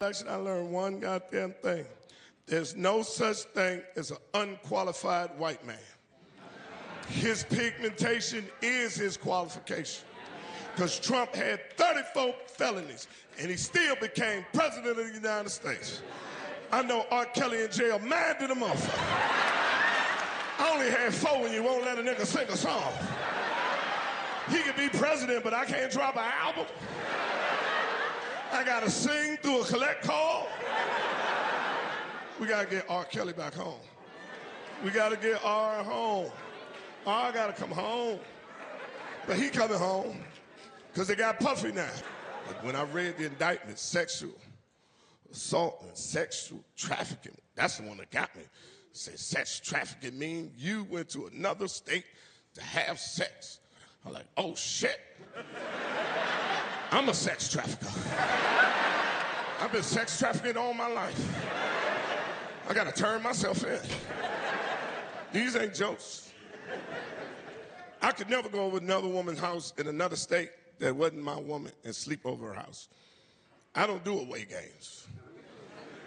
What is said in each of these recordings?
I learned one goddamn thing. There's no such thing as an unqualified white man. His pigmentation is his qualification. Because Trump had 34 felonies, and he still became president of the United States. I know R. Kelly in jail mad to the motherfucker. I only had 4 when you won't let a nigga sing a song. He could be president, but I can't drop an album. I gotta sing through a collect call. We gotta get R. Kelly back home. We gotta get R home. R gotta come home. But he coming home, because they got Puffy now. But when I read the indictment, sexual assault and sexual trafficking, that's the one that got me. Say sex trafficking mean you went to another state to have sex. I'm like, oh shit. I'm a sex trafficker. I've been sex trafficking all my life. I gotta turn myself in. These ain't jokes. I could never go over another woman's house in another state that wasn't my woman and sleep over her house. I don't do away games.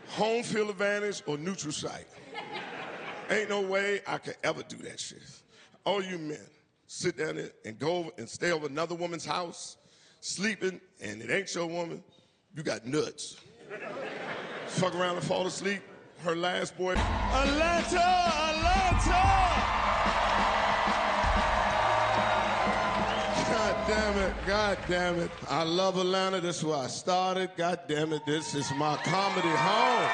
Home field advantage or neutral site. Ain't no way I could ever do that shit. All you men, sit down there and go over and stay over another woman's house, sleeping, and it ain't your woman, you got nuts. Fuck around and fall asleep, her last boy. Atlanta! God damn it. I love Atlanta, this is where I started. God damn it, this is my comedy home.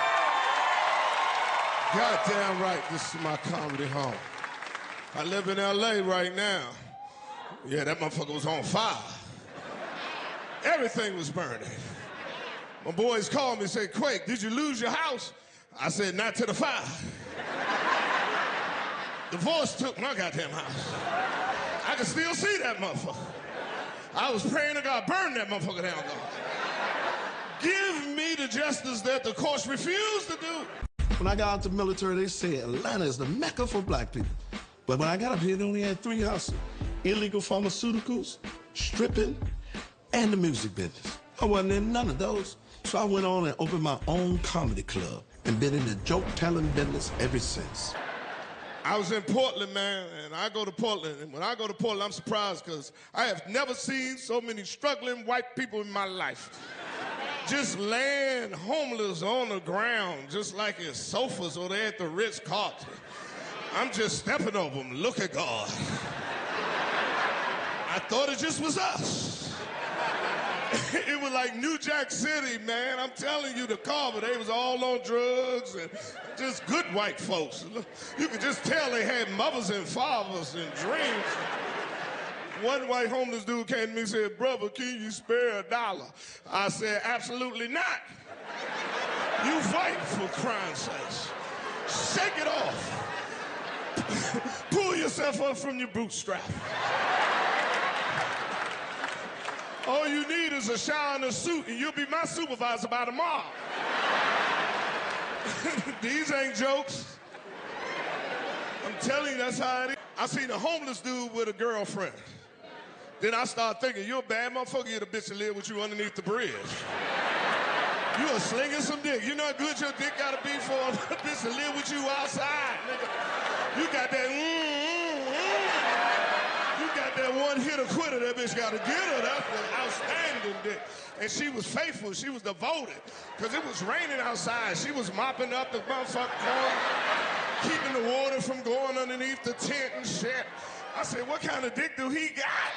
God damn right, this is my comedy home. I live in LA right now. Yeah, that motherfucker was on fire. Everything was burning. My boys called me and said, Quake, did you lose your house? I said, not to the fire. Divorce took my goddamn house. I can still see that motherfucker. I was praying to God, burn that motherfucker down, God. Give me the justice that the courts refused to do. When I got out the military, they said Atlanta is the mecca for black people. But when I got up here, they only had 3 hustles: illegal pharmaceuticals, stripping, and the music business. I wasn't in none of those. So I went on and opened my own comedy club and been in the joke-telling business ever since. I was in Portland, man, and I go to Portland. And when I go to Portland, I'm surprised because I have never seen so many struggling white people in my life. Just laying homeless on the ground, just like it's sofas or they're at the Ritz-Carlton. I'm just stepping over them. Look at God. I thought it just was us. It was like New Jack City, man. I'm telling you, the Carver, they was all on drugs and just good white folks. You could just tell they had mothers and fathers and dreams. One white homeless dude came to me and said, brother, can you spare $1? I said, absolutely not. You fight for crying sakes. Shake it off. Pull yourself up from your bootstrap. All you need is a shower and a suit, and you'll be my supervisor by tomorrow. These ain't jokes. I'm telling you, that's how it is. I seen a homeless dude with a girlfriend. Then I started thinking, you're a bad motherfucker, you're the bitch that live with you underneath the bridge. You are slinging some dick. You know how good your dick gotta be for a bitch to live with you outside, nigga. You got that You got that one hitter quitter that bitch gotta get her. That's an outstanding dick. And she was faithful, she was devoted. Cause it was raining outside. She was mopping up the motherfucker, keeping the water from going underneath the tent and shit. I said, what kind of dick do he got?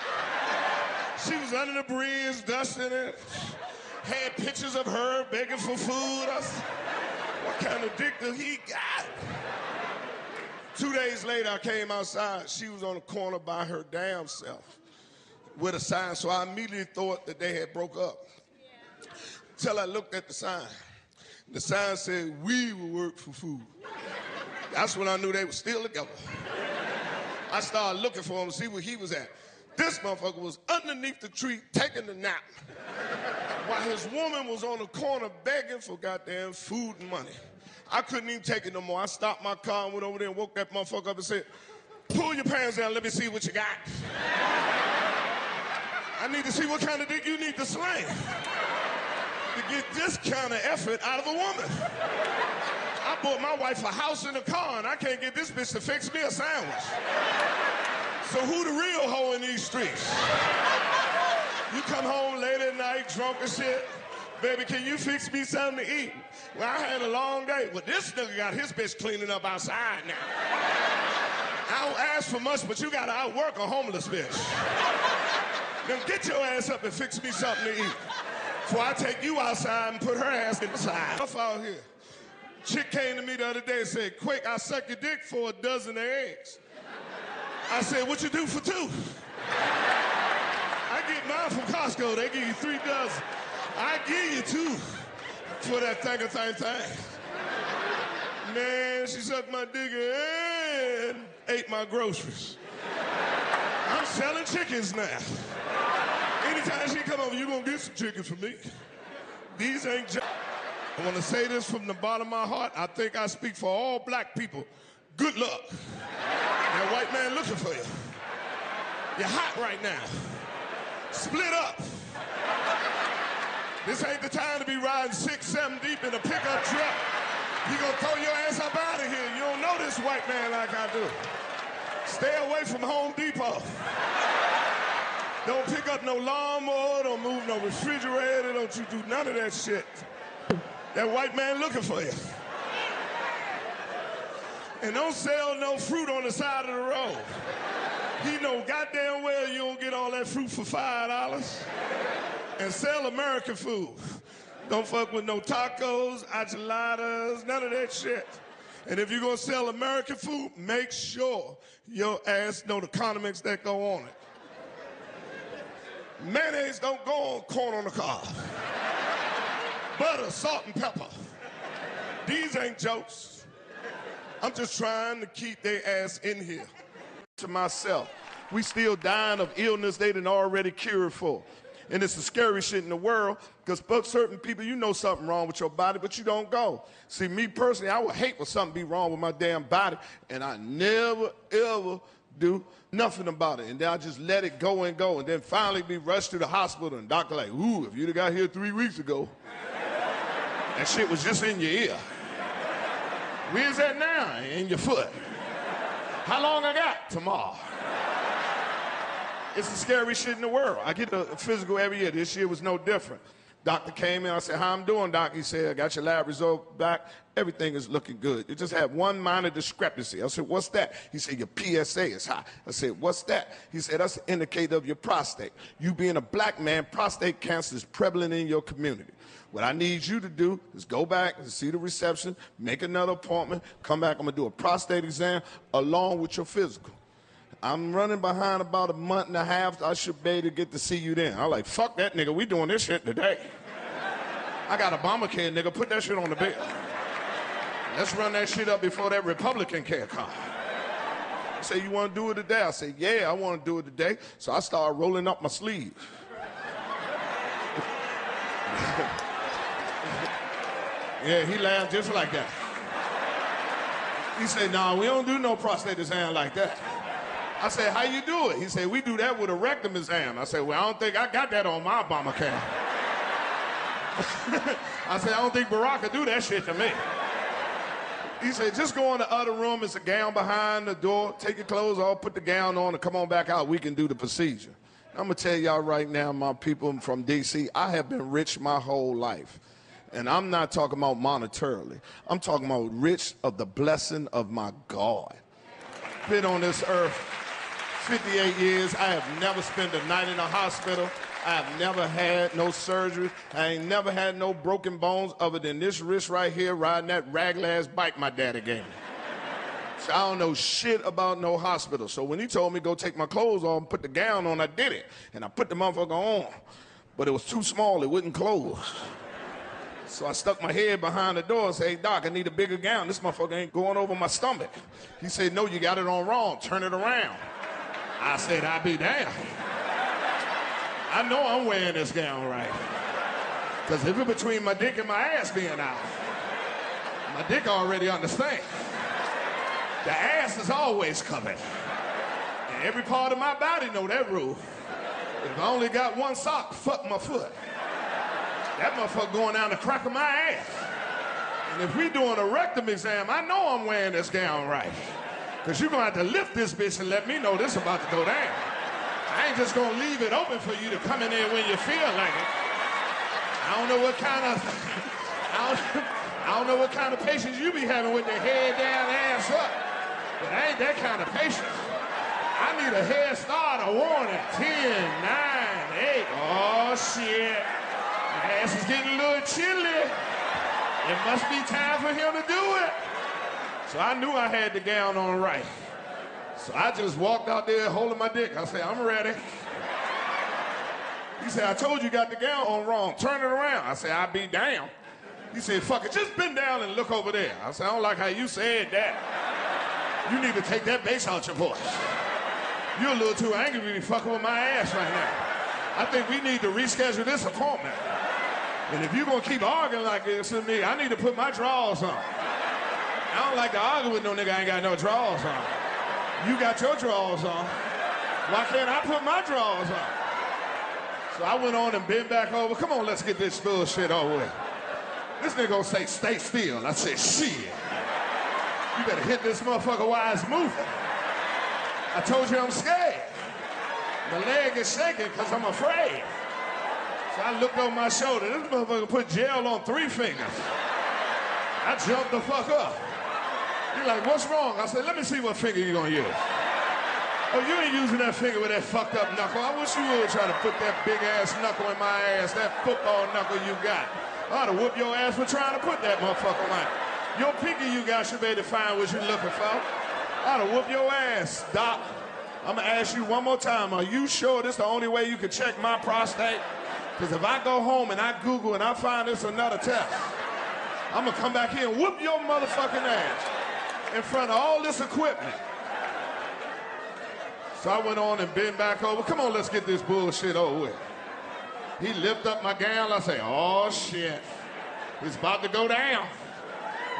She was under the bridge, dusting it. Had pictures of her begging for food. I said, what kind of dick do he got? 2 days later, I came outside. She was on the corner by her damn self with a sign, so I immediately thought that they had broke up. Till I looked at the sign. The sign said, we will work for food. That's when I knew they were still together. I started looking for him to see where he was at. This motherfucker was underneath the tree taking a nap while his woman was on the corner begging for goddamn food and money. I couldn't even take it no more. I stopped my car and went over there and woke that motherfucker up and said, pull your pants down, let me see what you got. I need to see what kind of dick you need to sling. to get this kind of effort out of a woman. I bought my wife a house and a car, and I can't get this bitch to fix me a sandwich. So who the real hoe in these streets? You come home late at night, drunk as shit. Baby, can you fix me something to eat? Well, I had a long day. Well, this nigga got his bitch cleaning up outside now. I don't ask for much, but you gotta outwork a homeless bitch. Then get your ass up and fix me something to eat. Before I take you outside and put her ass in the side. Stuff out here. Chick came to me the other day and said, "Quick, I suck your dick for a dozen of eggs." I said, "What you do for 2? I get mine from Costco. They give you 3 dozen. I give you 2 for that thing. Man, she sucked my dick and ate my groceries. I'm selling chickens now. Anytime she come over, you gonna get some chickens from me. These ain't just... I want to say this from the bottom of my heart. I think I speak for all black people. Good luck. That white man looking for you. You're hot right now. Split up. This ain't the time to be riding 6, 7 deep in a pickup truck. You gonna throw your ass up out of here. You don't know this white man like I do. Stay away from Home Depot. Don't pick up no lawnmower, don't move no refrigerator, don't you do none of that shit. That white man looking for you. And don't sell no fruit on the side of the road. He know goddamn well you don't get all that fruit for $5. And sell American food. Don't fuck with no tacos, enchiladas, none of that shit. And if you're gonna sell American food, make sure your ass know the condiments that go on it. Mayonnaise don't go on corn on the cob. Butter, salt, and pepper. These ain't jokes. I'm just trying to keep their ass in here. To myself, we still dying of illness they done already cured for. And it's the scary shit in the world, because certain people, you know something wrong with your body, but you don't go. See, me personally, I would hate for something be wrong with my damn body, and I never, ever do nothing about it. And then I just let it go and go, and then finally be rushed to the hospital, and doctor like, "Ooh, if you'd have got here 3 weeks ago, that shit was just in your ear. Where's that now? In your foot. How long I got? Tomorrow." It's the scary shit in the world. I get a physical every year. This year was no different. Doctor came in. I said, "How I'm doing, doc?" He said, "I got your lab result back. Everything is looking good. You just have one minor discrepancy." I said, "What's that?" He said, "Your PSA is high." I said, "What's that?" He said, "That's an indicator of your prostate. You being a black man, prostate cancer is prevalent in your community. What I need you to do is go back and see the reception, make another appointment, come back. I'm going to do a prostate exam along with your physical. I'm running behind about a month and a half. I should be able to get to see you then." I'm like, "Fuck that nigga. We doing this shit today. I got Obamacare, nigga. Put that shit on the bill. Let's run that shit up before that Republican care comes." He said, "You want to do it today?" I said, "Yeah, I want to do it today." So I started rolling up my sleeves. Yeah, he laughed just like that. He said, "No, we don't do no prostate exam like that." I said, "How you do it?" He said, "We do that with a rectum exam." I said, "Well, I don't think I got that on my Obamacare." I said, "I don't think Barack could do that shit to me." He said, "Just go in the other room. It's a gown behind the door. Take your clothes off, put the gown on, and come on back out. We can do the procedure." I'm going to tell y'all right now, my people from D.C., I have been rich my whole life. And I'm not talking about monetarily. I'm talking about rich of the blessing of my God. Been on this earth 58 years. I have never spent a night in a hospital. I have never had no surgery. I ain't never had no broken bones other than this wrist right here riding that raglass bike my daddy gave me. So I don't know shit about no hospital. So when he told me go take my clothes off and put the gown on, I did it. And I put the motherfucker on. But it was too small. It wouldn't close. So I stuck my head behind the door and said, "Hey, doc, I need a bigger gown. This motherfucker ain't going over my stomach." He said, "No, you got it on wrong. Turn it around." I said, "I'll be damned. I know I'm wearing this gown right. Because if it's between my dick and my ass being out, my dick already understands. The ass is always covered. And every part of my body know that rule. If I only got one sock, fuck my foot. That motherfucker going down the crack of my ass. And if we doing a rectum exam, I know I'm wearing this gown right. Because you're going to have to lift this bitch and let me know this about to go down. I ain't just going to leave it open for you to come in there when you feel like it. I don't know what kind of... I don't know what kind of patience you be having with the head down, ass up. But I ain't that kind of patience. I need a head start, a warning. 10, 9, 8. Oh, shit. My ass is getting a little chilly. It must be time for him to do it. So I knew I had the gown on right. So I just walked out there holding my dick. I said, I'm ready. He said, I told you got the gown on wrong. Turn it around. I said, I'll be down. He said, fuck it, just bend down and look over there. I said, I don't like how you said that. You need to take that bass out your voice. You're a little too angry to be fucking with my ass right now. I think we need to reschedule this appointment. And if you're gonna keep arguing like this with me, I need to put my drawers on. I don't like to argue with no nigga I ain't got no drawers on. You got your drawers on. Why can't I put my drawers on? So I went on and bent back over. Come on, let's get this bullshit over with. This nigga gonna say, stay still. I said, shit. You better hit this motherfucker while it's moving. I told you I'm scared. My leg is shaking because I'm afraid. So I looked over my shoulder. This motherfucker put gel on 3 fingers. I jumped the fuck up. He's like, what's wrong? I said, let me see what finger you gonna use. Oh, you ain't using that finger with that fucked up knuckle. I wish you would try to put that big ass knuckle in my ass, that football knuckle you got. I ought to whoop your ass for trying to put that motherfucker on. Your pinky you got should be able to find what you're looking for. I ought to whoop your ass, Doc. I'm gonna ask you one more time. Are you sure this is the only way you can check my prostate? Because if I go home and I Google and I find this another test, I'm gonna come back here and whoop your motherfucking ass in front of all this equipment. So I went on and bent back over. Come on, let's get this bullshit over with. He lifted up my gown. I say, oh, shit. It's about to go down.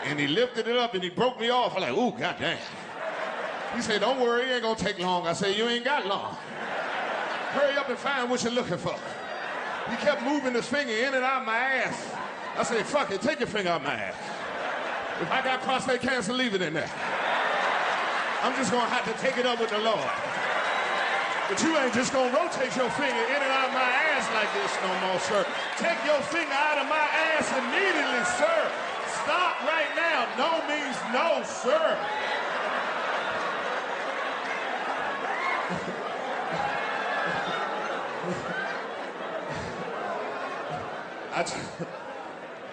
And he lifted it up and he broke me off. I'm like, ooh, goddamn. He said, don't worry, it ain't gonna take long. I said, you ain't got long. Hurry up and find what you're looking for. He kept moving his finger in and out my ass. I said, fuck it, take your finger out my ass. If I got prostate cancer, leave it in there. I'm just gonna have to take it up with the Lord. But you ain't just gonna rotate your finger in and out of my ass like this no more, sir. Take your finger out of my ass immediately, sir. Stop right now. No means no, sir.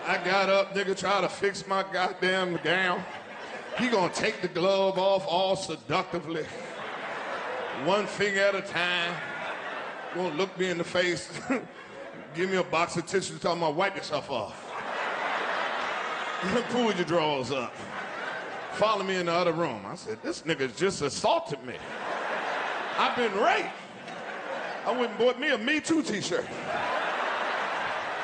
I got up, nigga, try to fix my goddamn gown. He gonna take the glove off all seductively. One finger at a time. Won't look me in the face. Give me a box of tissues, talking about wipe yourself off. Pull your drawers up. Follow me in the other room. I said, this nigga just assaulted me. I've been raped. I went and bought me a Me Too t-shirt.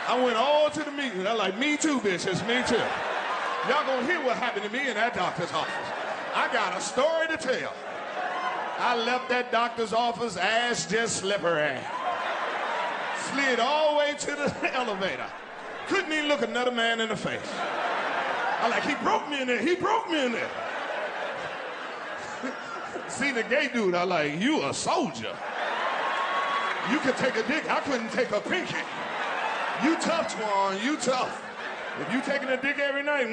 I went all to the meeting. I like, me too, bitch, it's me too. Y'all gonna hear what happened to me in that doctor's office. I got a story to tell. I left that doctor's office, ass just slippery. Slid all the way to the elevator. Couldn't even look another man in the face. I like, he broke me in there, he broke me in there. See the gay dude, I like, you a soldier. You could take a dick, I couldn't take a pinky. You tough, Twan, you tough. If you taking a dick every night,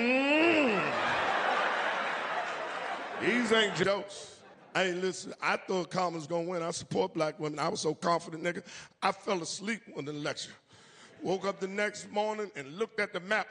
These ain't jokes. Hey, listen, I thought Carmen was gonna win. I support black women. I was so confident, nigga. I fell asleep on the lecture. Woke up the next morning and looked at the map.